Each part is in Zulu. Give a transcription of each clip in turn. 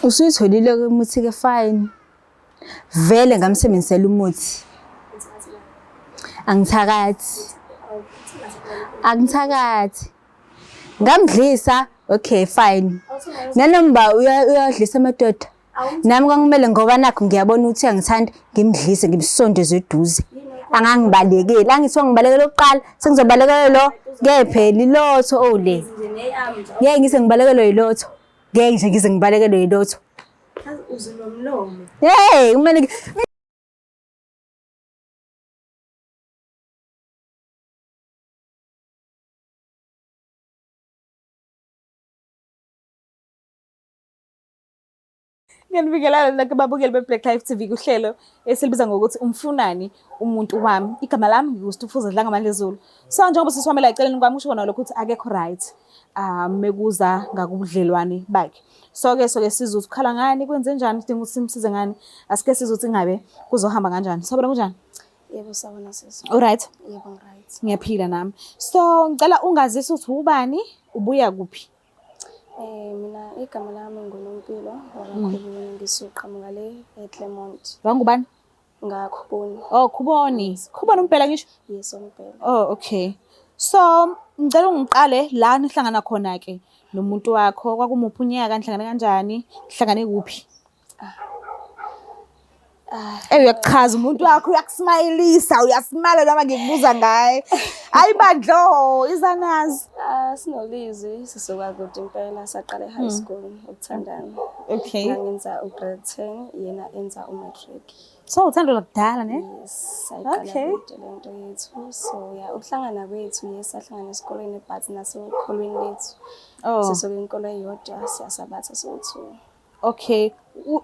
Usuyitholile ke umuthi ke fine. Vele ngamsebenzisela umuthi. Angithakathi. Angithakathi. Ngamdlisa, okay fine. Nanoma uyadlisa amadoda. Nami kwangimele ngoba nakho ngiyabona ukuthi angithandi ngimdlise ngimsondeze eduze. Angangibalekeli, angithiwa ngibalekela oqala, sengizobalekela lo, kephela ilotho ole. Ngeke ngize ngibalekelwe yilotho. Ngeke nje ngize ngibalekelwe yilotho. Uzinomlomo. Hey, kumele Ngiyanibingelela lonke ababukeli be-Black Life TV kuhlelo esilibiza ngokuthi umfunani umuntu wami. Igama lami ngiwuStufuza Dlangamandla Zulu. So njengoba sisi wami la eceleni kwami usho khona lokho ukuthi akekho right mekuza ngakubudlelwane bakhe. So-ke sizothi ukhala ngani kwenze njani sidinga ukuthi simsize ngani. Asike sizothi ngabe kuzohamba kanjani. Sabona kunjani? Yebo sawona sisi. Alright. Yebo right. Ngiyaphila nami. So ngicela ungazise ukuthi ubani ubuya kuphi? Mina igama lami nguNompilo wakaKhuboni ngisuqhamuka le eClermont. Wangubani? NgaKhuboni. Oh, Khuboni. Khuboni umpela ngisho? Yes umpela. Oh, okay. So, ngicela ungiqale la nihlangana khona ke nomuntu wakho. Kwakumuphi unyaka nihlangane kanjani? Nihlangane kuphi? Uyakuchaza umuntu wakho uyakusmayilisa, uyasmile noma ngikubuza ngaye. Hayi bandlo, izanazi. Sinolizwi sisuka kude impela saqala e-high school ukuthandana. Okay. Ngenza ugrade 10 yena enza umatric. So uthando lakudala ne? Yes, sayiqala kude lento yethu. So ya ukuhlangana kwethu sahlangana esikoleni but nasekholweni lethu. Sisoke inkolo eyodwa siyasabatha so2. Okay.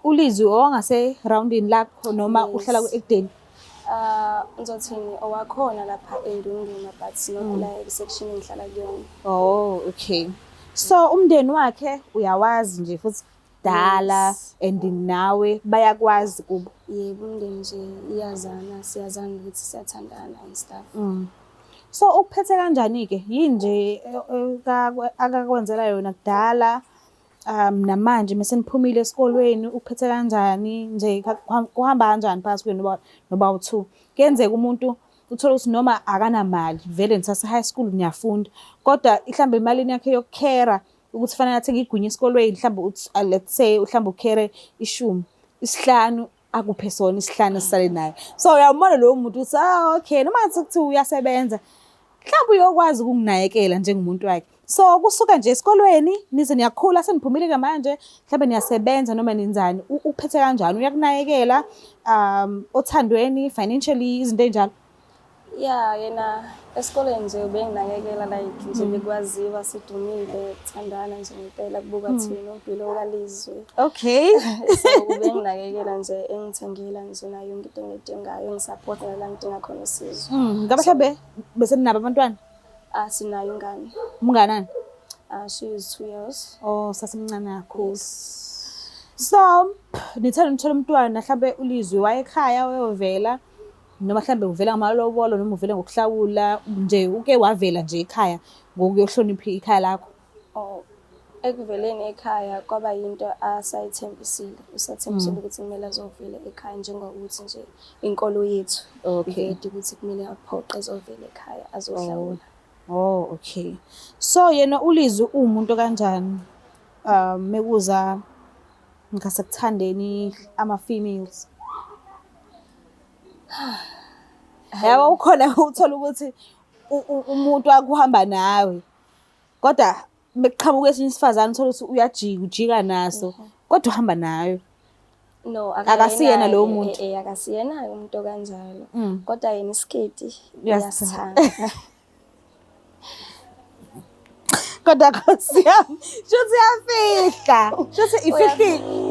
Ulizwi owangase roundini lakho noma uhlala ku-Ekdeni? Ngizothini owakhona lapha eNdunduma but not la section engihlala kuyona. Oh, okay. So umndeni wakhe uyawazi nje futhi dala and nawe bayakwazi kubo? Yebo umndeni nje iyazana siyazana ukuthi siyathandana and stuff. So ukuphethe kanjani ke? Yini nje akakwenzela yona kudala? Namanje meseniphumile esikolweni uphethe kanjani nje kuhamba kanjani phakathi kwenu noba u2? Kuyenzeka umuntu uthola ukuthi noma akanamali vele nisase high school niyafunda kodwa mhlambe imalini yakhe yokukhera ukuthi fanele athenge igunya esikolweni mhlambe let's say mhlambe ukhere 10 isihlanu akuphe sona isihlanu sisale naye. So uyabona lo muntu uthi okay noma kuthi uyasebenza mhlambe uyokwazi ukunginakekela njengomuntu wakhe. So kusuka nje esikolweni nize niyakhula seniphumile ke manje mhlambe niyasebenza noma nenzani uphethe kanjani uyakunakekela othandweni financially izinto enjalo? Yeah yena esikoleni nje ubenginakekela like nje bekwaziwa sidumile kuthandana nje ngempela kubuka thina umpilo okalizwe. Okay. So ubenginakekela nje engithengela nje nayo yonke into engidingayo ngisupport la ngidinga khona usizo. Ngabe mhlambe bese ninabo abantwana? Sinayo ingane. Umnganani? She is 2 years. Oh sasemncane kakhulu. So nithanda ukuthola umntwana mhlambe ulizwi wayekhaya wayovela noma mhlambe uvela ngamalobolo noma uvela ngokuhlawula nje uke wavela nje ekhaya ngokuyohlonipha ikhaya lakho? Oh ekuveleni ekhaya kwaba yinto asayithembisile usathembisile ukuthi kumele azovela ekhaya njengokuthi nje inkolo yethu. Okay. Ukuthi kumele aphoqe ezovela ekhaya azohlawula. Oh okay. So yena ulizwi umuntu kanjani mekuza ngasekuthandeni ama-females? Yabo ukhona uthola ukuthi umuntu akuhamba nawe kodwa mekuqhamuka esinye isifazane uthola ukuthi ujika naso kodwa uhamba nayo. No akasiyena lo muntu. Akasiyena umuntu kanjalo kodwa yena isketi uyasithanda. Kodwa Nkosiyami shuthi yafihla shuthi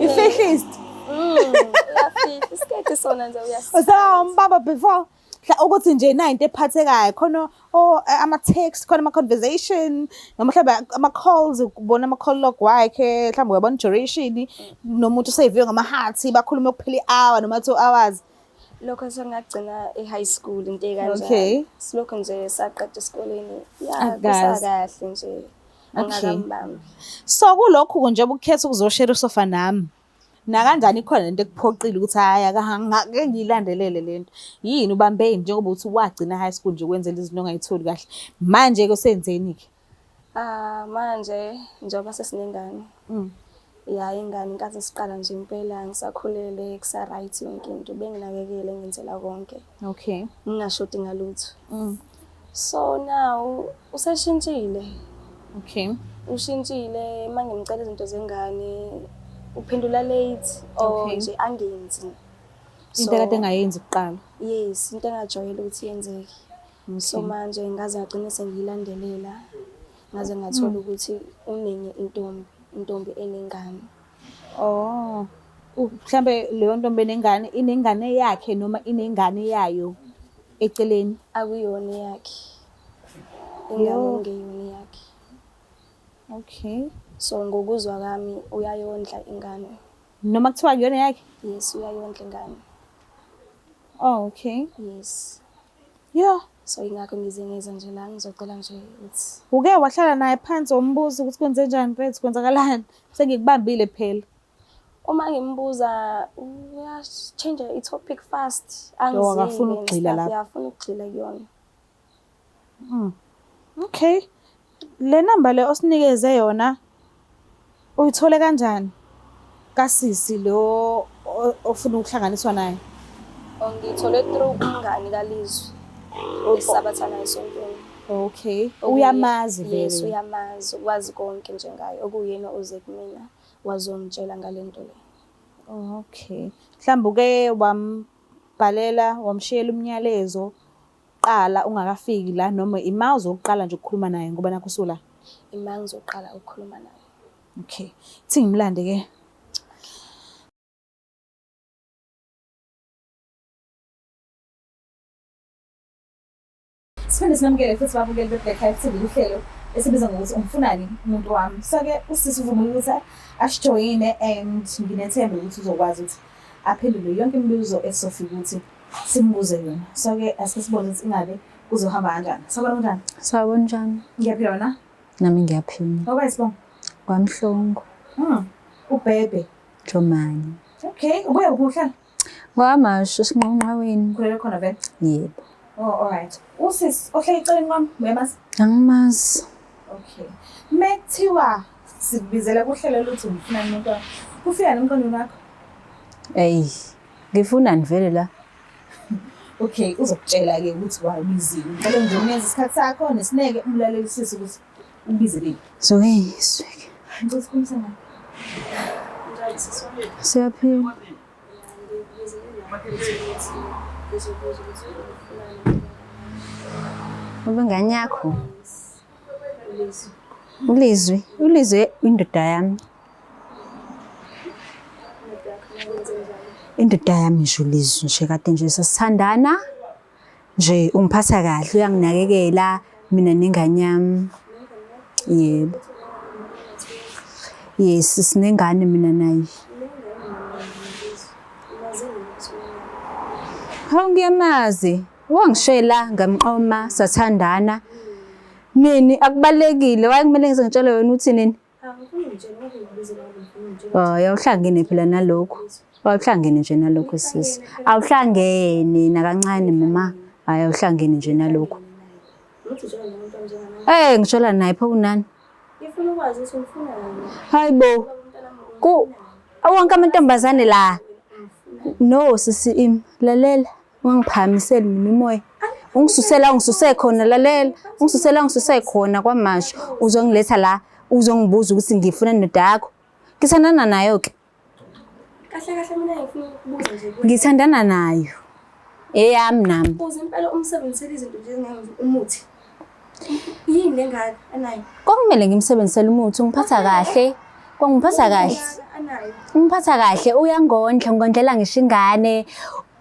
ifihlist. Uyafihla isketi sona nje uyasithanda. Usambaba before ukuthi nje na into ephathekayo khona ama-text khona ama-conversation noma mhlawumbe ama-calls ubona ama-call log wakhe mhlawumbe uyabona duration nomuntu useyiviwe ngama-hearts bakhuluma ukuphela i-hour noma 2 hours. Lokho sengagcina e-high school into ekanjalo. Okay. Silokho nje saqeda esikoleni kusakahle nje ungakambambi. So kulokhu njengoba ukukhetha ukuzoshare usofa nami. Nakanjani ikhona lento ekuphoqile ukuthi hayi ngeke ngiyilandelele lento. Yini ubambeni njengoba uthi wagcina high school nje ukwenzela izinto ongayitholi kahle. Manje ke usenzeni ke? Manje njengoba sesinengane. Ya ingane inkathi siqala nje impela ngisakhulele kusa-right yonke into benginakekele ngenzela konke. Okay. Ngingashodi ngalutho. So now useshintshile. Okay. Ushintshile mangimcela izinto zengane uphendula late or nje angenzi. Into kade engayenzi kuqala. Yes, into engajwayele ukuthi yenzeke. So manje ngaze ngagcina sengiyilandelela. Ngaze ngathola ukuthi unenye intombi enengane. Oh. Mhlambe leyo ntombi enengane inengane yakhe noma inengane yayo eceleni. Akuyona yakhe. Ingane ngeyona yakhe. Okay. So ngokuzwa kwami uyayondla ingane. Noma kuthiwa kuyona yakhe? Yes, uyayondla ingane. Oh, okay. Yes. Yeah. So ingakho ngizengeza nje la ngizocela nje ukuthi Uke wahlala naye phansi wombuza ukuthi kwenze njani mfethu kwenzakalani? Sengikubambile phela. uma ngimbuza uyachange i-topic fast. Akafuni ukugxila lapho. Uyafuna ukugxila kuyona. Okay. Le number le osinikeze yona uyithole kanjani? Kasisi lo ofuna ukuhlanganiswa naye. Ngithole through umngani kaLizwi. Esabathana esontweni. Okay. Uyamazi vele. Yes, uyamazi, wazi konke njengaye. Okuyena oze kumina wazongitshela ngalento le. Okay. Mhlawumbe uke wambhalela wamshiyela umnyalezo qala ungakafiki la noma ima uzoqala nje ukukhuluma naye ngoba nakho usula. Ima ngizoqala ukukhuluma naye. Okay. Thi ngimlande ke. Sifune sinamukele futhi babukeli be-Black Hive TV uhlelo esibiza ngokuthi umfunani umuntu wami. So-ke usisi uvumile ukuthi asijoyine and nginethemba ukuthi uzokwazi ukuthi aphendule yonke imibuzo esizofika ukuthi simbuze yona. So-ke asike sibone ukuthi ingabe kuzohamba kanjani. Sawubona kanjani? Sawubona njani? Ngiyaphila wena? Nami ngiyaphila. Ngoba isibongo? KwaMhlongo. Ubhebe? Jomani. Okay. Ubuye ukuhlala? Kwamasho esinqonqaweni. Khulele khona vele? Yebo. Oh, alright. Usisi ohleli eceleni kwami uyamazi? Angimazi. Okay. Mekuthiwa sikubizela kuhlelo luthi umfunani umuntu wakho. Ufika nomqondo wakho? Ey, ngifuna nivele la. Okay, uzokutshela ke ukuthi wabiziwe. Ngicela nje umenze isikhathi sakho nesineke umlaleli sisi ukuthi ubize leyo. So ngiyisweke. Ngicela sikhulumisane naye. Njalo sisonke. Siyaphila. Ubengane yakho? Ulizwe indoda yami. Indoda yami nje uLizwi nje kade nje sasithandana nje ungiphatha kahle uyanginakekela mina nengane yami. Yebo. Yes, sinengane mina naye. Hawu ngiyamazi. Wangishela ngamqoma sathandana. Nini akubalekile wayekumele ngize ngitshele wena uthi nini? Awuhlangene phela nalokho. Awuhlangene nje nalokho sisi. Awuhlangene nakancane mama. Awuhlangene nje nalokho. Ngitshela naye pho kunani? Ngifuna ukwazi ukuthi ufuna nani. Hayibo. Wonke amantombazane la. No sisi lalela. Ungiphamisela mina umoya. Ungisusele khona lalela. Ungisusele khona kwamasho. Uzongiletha la, uzongibuza ukuthi ngifuna indoda yakho. Ngithandana nayo ke. Kahle mina ngifuna ukubuza nje. Ngithandana nayo. Eyami nami. Buza impela umsebenzisela izinto umuthi. Yini lengane anayo? Kwakumele ngimsebenzisele umuthi ungiphatha kahle. Kwangiphatha kahle. Anayo. Ungiphatha kahle uyangondla, ngondlela ngisho ingane.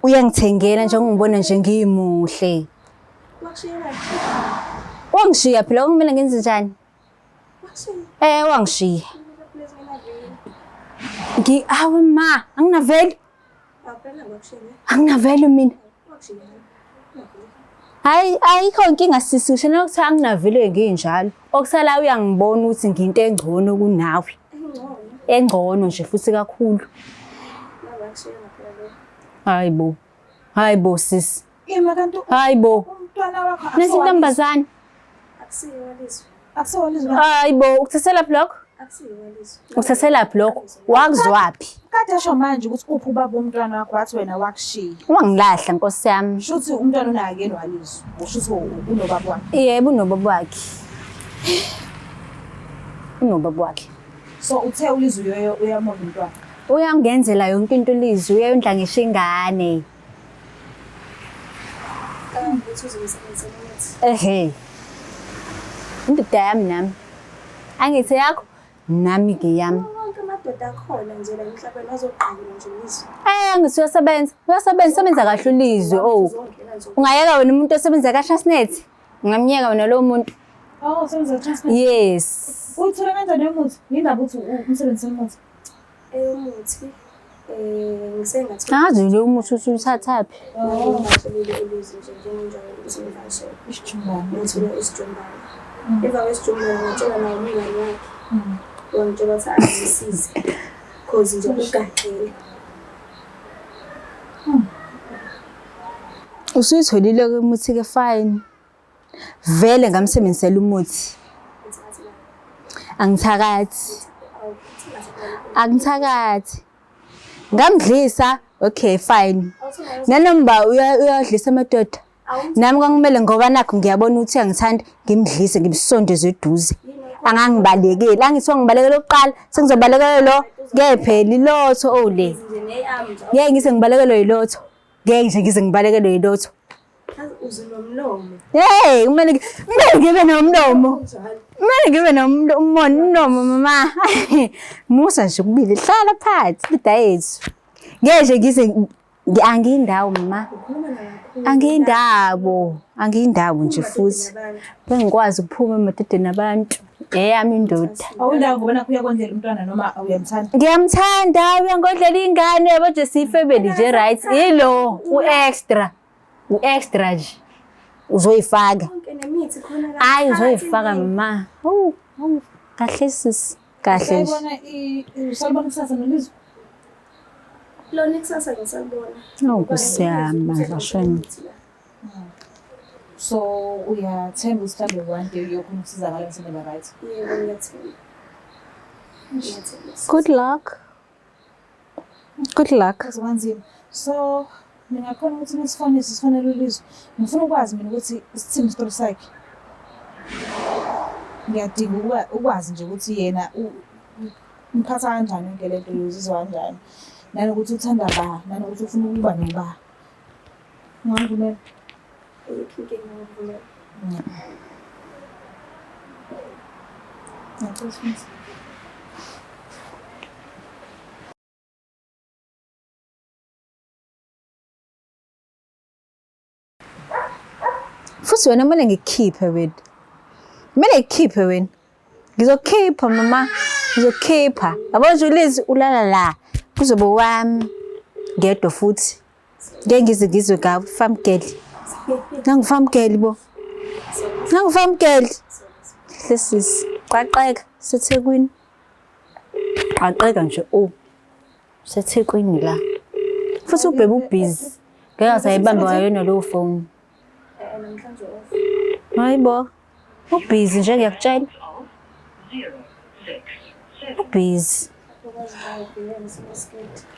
Uyangithengela nje ngibona nje ngimuhle. Wakushiyela. Wangishiya phela kumele ngenze njani? Wakushiya. Wangishiya. Awu ma, anginaveli. Phela wakushiyela. Anginaveli mina. Wakushiyela. Hayi ayikho inkinga sisi usho nokuthi anginavile nginjalo. Okusala uyangibona ukuthi nginto engcono kunawe. Engcono nje futhi kakhulu. Hayibo. Hayibo sisi. Ima kanti Hayibo. umntwana wakho Nasi intombazane. akusiwalizwe. Hayibo ukuthathela block? Ukuthathela block. Wakuzwaphi? Kade asho manje ukuthi uphi ubaba womntwana wakho wathi wena wakushiya. Wangilahla Nkosi yami. Shuthi umntwana unakeni walizwe. Usho ukuthi unobaba wakhe. Yebo unobaba wakhe. Unobaba wakhe. So uthe ulizwe uyamona umntwana. Uyangenzela yonke into lizwe uyayondla ngisho ingane. Ehe. Indoda yami nami. Angithi yakho nami ngiyami. Wonke amadoda akhona nje la emhlabeni azoqhankela nje ulizwe. Angithi uyasebenza sebenza kahle ulizwe. Oh. Ungayeka wena umuntu osebenza kaShasnet? Ngamnyeka wena lo muntu. Oh, sebenza transfer. Yes. Uthola kanjani umuthi? Yindaba uthi umsebenzi wemuthi. Umuthi ngisengathi Ngazi lo muthi usuthathaphi. ngizolile ulizwe nje njengenjalo uzivashela. Isijumbana. Ngithole isijumbana. Emva kwesijumbana ngitshela naye umngani wakhe. Wangitshela ukuthi angisize. Cause nje ugaxele. Usuyitholile ke umuthi ke fine. Vele ngamsebenzisela umuthi. Angithakathi. Angithakathi. Ngamdlisa, okay fine. Nanoma uyadlisa amadoda. Nami kwangimele ngoba nakho ngiyabona ukuthi angithanda ngimdlise ngimsondeze eduze. Angangibalekeli, angithiwa ngibalekela oqala, sengizobalekela lo kephela ilotho ole. Ngeke ngise ngibalekelo yilotho. Ngeke nje ngize ngibalekelo yilotho. Uzinomlomo. Hey, kumele ngibe nomlomo. Kumele ngibe nomlomo mama. Musa nje kubili hlala phansi lida yethu. Ngeke nje ngize angiyindawo mama. Angiyindawo nje futhi. Bengikwazi ukuphuma emadodeni abantu. Eyami indoda. Awundawo ngoba nakho uyakwenzela umntwana noma uyamthanda. Ngiyamthanda uyangodlela ingane yabo nje sifamily nje right. Yilo u-extra nje. Uzoyifaka. Konke nemithi khona la. Hayi uzoyifaka mama. Kahle sisi. Kahle nje. Sayibona usalibona kusasa nolizwe. Lona ikusasa ngisalibona. Kusiyama ngashona. So uyathemba ukuthi mhlambe one day uyokhona ukusizakala emsebenzini right? Yebo ngiyathemba. Ngiyathemba. Good luck. Good luck. Kuzwanzima. So ngingakhona ukuthi nesifonele ulizwe. Ngifuna ukwazi mina ukuthi isithini story sakhe. Ngiyadinga ukwazi nje ukuthi yena umphatha kanjani yonke lento yozizwa kanjani. Nanokuthi uthanda ba, nanokuthi ufuna ukuba noba. Ngiyavumela. Inkinga ngivumela. Ngiyacela. Futhi wena kumele ngikhiphe wena. Kumele ngikhiphe wena. Ngizokhipha mama. Ngizokhipha. Yabo nje ulizwe ulala la. Kuzobe wami. Ngedwa futhi. Ngeke ngizwe gawu farm girl. Nangu farm girl bo. Nangu farm girl. Sisi qaqeka seThekwini. Qaqeka nje seThekwini la. Futhi ubhebe ubusy. Ngeke asayibamba wayona lo phone. Namhlanje off. Hayibo. Ubusy nje ngiyakutshela. Ubusy.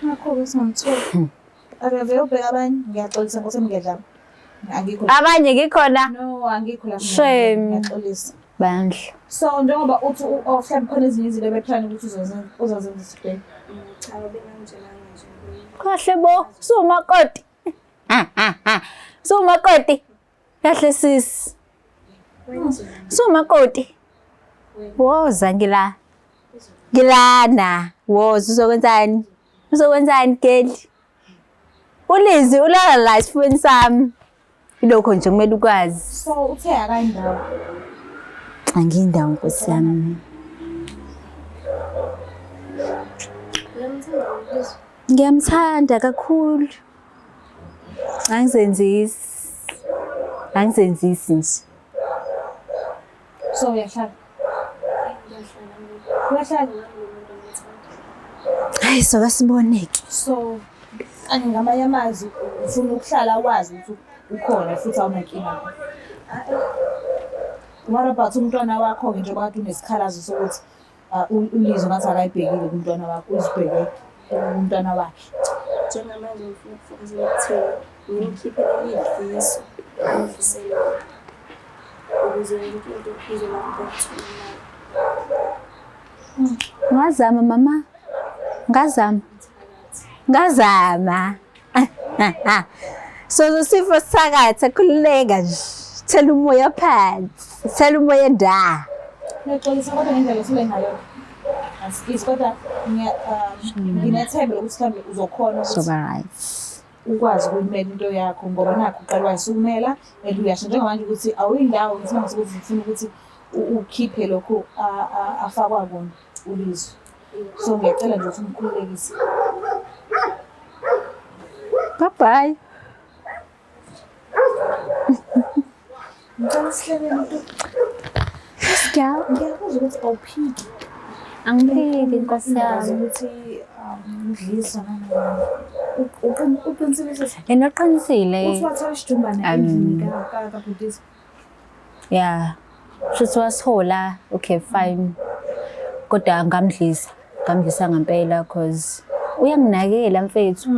Ngakho singamthola. Akave ubheka abanye ngiyaxolisa ngose ngedlama. Angikho. Abanye ngikhona. No, angikho la. Shame. Ngiyaxolisa. Bandla. So njengoba uthi mhlawumbe khona ezinye izinto ebeplan ukuthi uzozenza today. Cha bengangijelanga nje. Kahle bo, sumakoti. Sumakoti. Kahle sis. Sumakoti. Woza ngila. Ngilana. Woza uzokwenzani? Uzokwenzani girl? Ulizi ulala la isifweni sami. Ilokho nje kumele ukwazi. So uthe akayindawo. Angiyindawo Nkosi yami. Ngiyamthanda kakhulu. Angizenzisi. Angisenzisi nje. So uyahlala. Uyahlala. Hayi soke siboneke. So ngamanye amazwi ufuna ukuhlala wazi ukuthi ukhona futhi awunankinga. What about umntwana wakho-ke njengoba kade unesikhalazo sokuthi ulizwe ngathi akayibhekile kumntwana wakho, uzibheke umntwana wakhe? Njengamanje ngifuna ukufakazela ekutheni ngimkhiphele imidliso angifisele ukuze yonke into izoba ngokuthola imali. Ngazama mama. Ngazama. So sifo sakatha khululeka nje. Thela umoya phansi. Thela umoya nda. Ngiyaqolisa kodwa ngendlela osule ngayo. Asikizi kodwa nginethemba lokuthi mhlawumbe uzokhona ukuthi Soba right. ukwazi ukuyimela into yakho ngoba nakho uqala wayisumela and uyasho njengamanje ukuthi awuyindawo ngithi manje ukuthi ufuna ukuthi ukhiphe lokho afakwa kona ulizwe. So ngiyacela nje ukuthi umkhululekise. Bye bye. Ngicela sihlele into. Sika. Ngiyakuzwa ukuthi awuphiki. Angiphiki Nkosi Yazi yami. ukuthi umdlisa nanani. Uqinisile Enoqinisile. uthi wathola isijumbana endlini kabhutisa. Yeah. Shuthi wasithola. Okay fine. Kodwa ngamdlisa ngempela cause uyanginakela mfethu.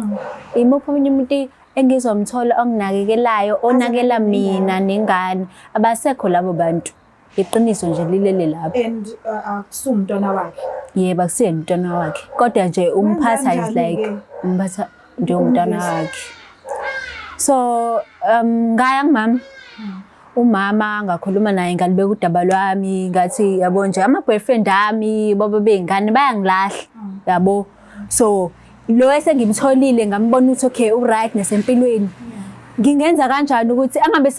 Imuphi omunye umuntu engizomthola onginakekelayo, onakela mina nengane. Abasekho labo bantu. Iqiniso nje lilele lapho. And akusumntwana wakhe. Yebo akusiyena umntwana wakhe. Kodwa nje umphatha is like umphatha njengomntwana wakhe. So ngaya ngimama. Umama ngakhuluma naye ngalibeka udaba lwami ngathi yabo nje ama boyfriend ami baba bengane bayangilahla yabo. So lo esengimtholile ngambona ukuthi okay u right nesempilweni. Ngingenza kanjani ukuthi angabe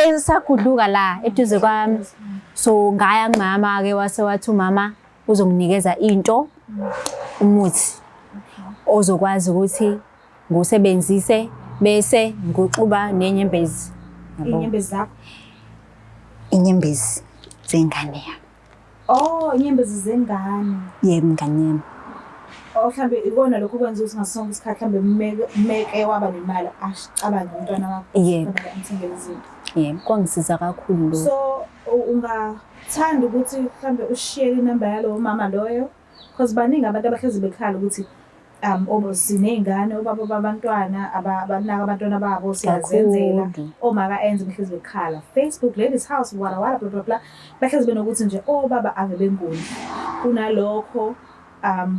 esagudluka la eduze kwami. So ngaya ngimama ke wathi umama uzonginikeza into umuthi ozokwazi ukuthi ngusebenzise bese ngixuba nenyembezi. Inyembezi zakho. Inyembezi zengane yami. Oh, inyembezi zengane. Yebo ngane yami. Mhlambe ikona lokho kwenza ukuthi ngasonke isikhathi mhlambe mmeke waba nemali acabange umntwana wakho. Yebo. Amthengele izinto. Yebo kwangisiza kakhulu lo. So ungathanda ukuthi mhlambe ushare inamba yalo mama loyo because baningi abantu abahlezi bekhala ukuthi siney'ngane obaba babantwana abanaka abantwana babo siyazenzela omaka enze behlezi bekhala. Facebook Ladies House wala blah blah blah bahlezi benokuthi nje obaba ave bengoni kunalokho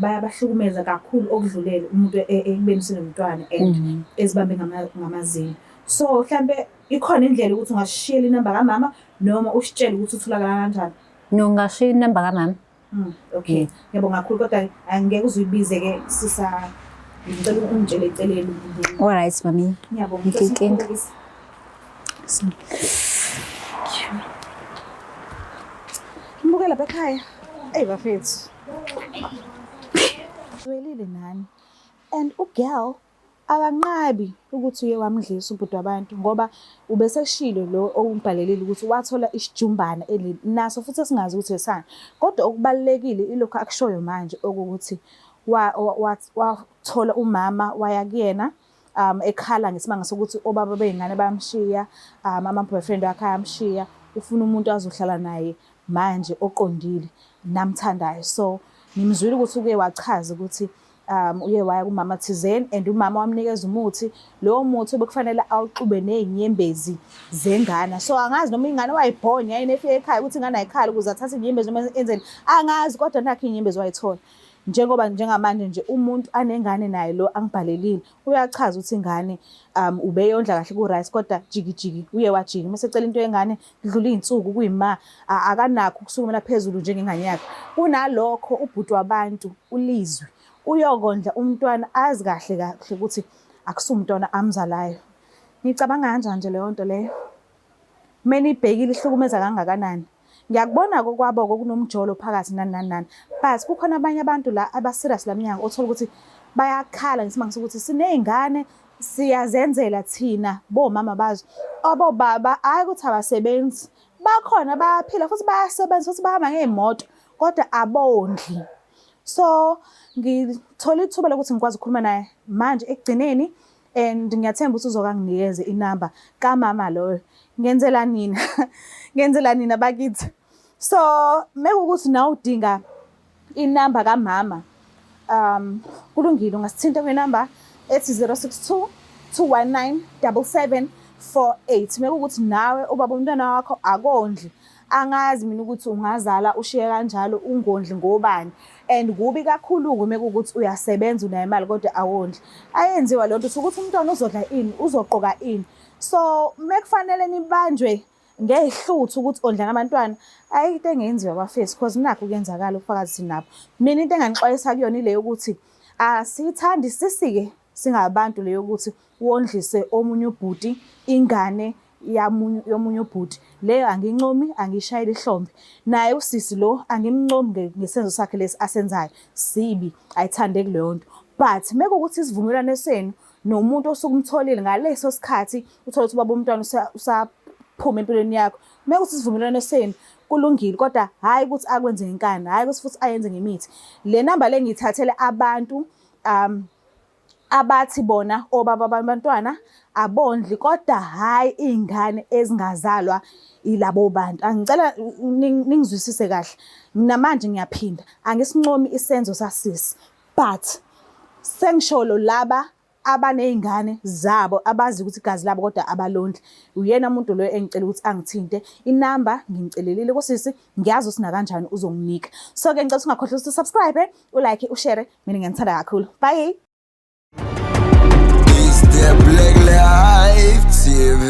bayabahlukumeza kakhulu okudlulele umuntu ekubeni sinomntwana and ezibambe ngamazinyo. So mhlambe ikhona indlela ukuthi ungashiyela inamba kamama noma usitshele ukuthi utholakala kanjani. No ngashiya inamba kamama. Okay. Ngiyabonga kakhulu kodwa angeke uzuyibize ke sisa ngicela ungitshele eceleni. All right mami. Ngiyabonga. Ngikhenke. Ngibukela lapha ekhaya. Ey bafethu. Welile nani. And ugirl akanqabi ukuthi uye wamdlisa ubhuti wabantu ngoba ubeseshilo lo owumbhalelile ukuthi wathola isijumbana naso futhi esingazi ukuthi esani. Kodwa okubalekile ilokho akushoyo manje ukuthi wathola umama waya kuyena ekhala ngesimanga sokuthi obaba beyingane bayamshiya ama boyfriend wakhe ayamshiya ufuna umuntu azohlala naye manje oqondile namthandayo. So ngimzwile ukuthi uke wachaza ukuthi uye waya kumama thizeni and umama wamnikeza umuthi lo muthi obekufanele awuxube nezinyembezi zengane. So angazi noma ingane wayibhonya yini efike ekhaya ukuthi ingane ayikhala ukuze athathe inyembezi noma enzeni angazi kodwa nakho inyembezi wayithola. Njengoba njengamanje nje umuntu anengane naye lo angibhalelile uyachaza ukuthi ingane ubeyondla kahle ku rice kodwa jikijiki uye wajika mase ecela into yengane idlula izinsuku kuyima akanakho ukusukumela phezulu njengengane yakhe. Kunalokho ubhuti wabantu ulizwe uyokondla umntwana azi kahle ukuthi akusumntwana amzalayo. Ngicabanga kanjani nje leyo nto leyo? Mina ibhekile ihlukumeza kangakanani. Ngiyakubona kwabo kunomjolo phakathi nani. But kukhona abanye abantu la abaserious lamnyanga othola ukuthi bayakhala ngesimanga sokuthi siney'ngane siyazenzela thina bomama bazo. Obobaba hayi ukuthi abasebenzi, bakhona bayaphila futhi bayasebenza futhi bahamba ngey'moto kodwa abondli. So ngithola ithuba lokuthi ngikwazi ukukhuluma naye manje ekugcineni, and ngiyathemba ukuthi uzokanginikeze inamba kamama loyo. Ngenzela nina, ngenzela nina bakithi. So mekuwukuthi nawe udinga inamba kamama, kulungile ungasithinta kwinamba ethi 062 219 7748. Mekuwukuthi nawe ubaba umntwana wakho akondli, angazi mina ukuthi ungazala ushiye kanjalo ungondli ngobani, and kubi kakhulu-ke mekuwukuthi uyasebenza unayo imali kodwa awondli. Ayenziwa loo nto ukuthi umntwana uzodla ini, uzogqoka ini. So mekufanele nibanjwe ngey'hluthu ukuthi ondla nabantwana, ayikho into engenziwa bafethu because nakho kuyenzakala ubufakazi sinabo. Mina into enganixwayisa kuyona ile yokuthi asiyithandi sisike singabantu leyo ukuthi wondlise omunye ubhuti ingane yomunye ubhuti. Leyo angincomi, angishayeli ihlombe. Naye usisi lo angimncomi ngesenzo sakhe lesi asenzayo. Sibi, ayithandeki leyo nto. But mekuwukuthi isivumelwano senu nomuntu osukumtholile ngaleso sikhathi uthola ukuthi ubaba umntwana usaphuma empilweni yakho, mekuwukuthi isivumelwano senu kulungile, kodwa hhayi ukuthi akwenze ngenkani, hhayi ukuthi futhi ayenze ngemithi. Le namba le ngiyithathele abantu abathi bona obaba babantwana abondli kodwa hhayi iy'ngane ezingazalwa ilabo bantu. Angicela ningizwisise kahle, namanje ngiyaphinda angisincomi isenzo sasisi, but sengisholo laba abaney'ngane zabo abazi ukuthi igazi labo kodwa abalondli. Uyena umuntu loyo engicela ukuthi angithinte. Inamba ngimcelelile kusisi, ngiyazi ukuthi nakanjani uzonginika. So-ke ngicela ukuthi ungakhohlwa ukuthi usubscribe, ulike, ushare. Mina ngiyanithanda kakhulu. Bye. It's the Black Life TV.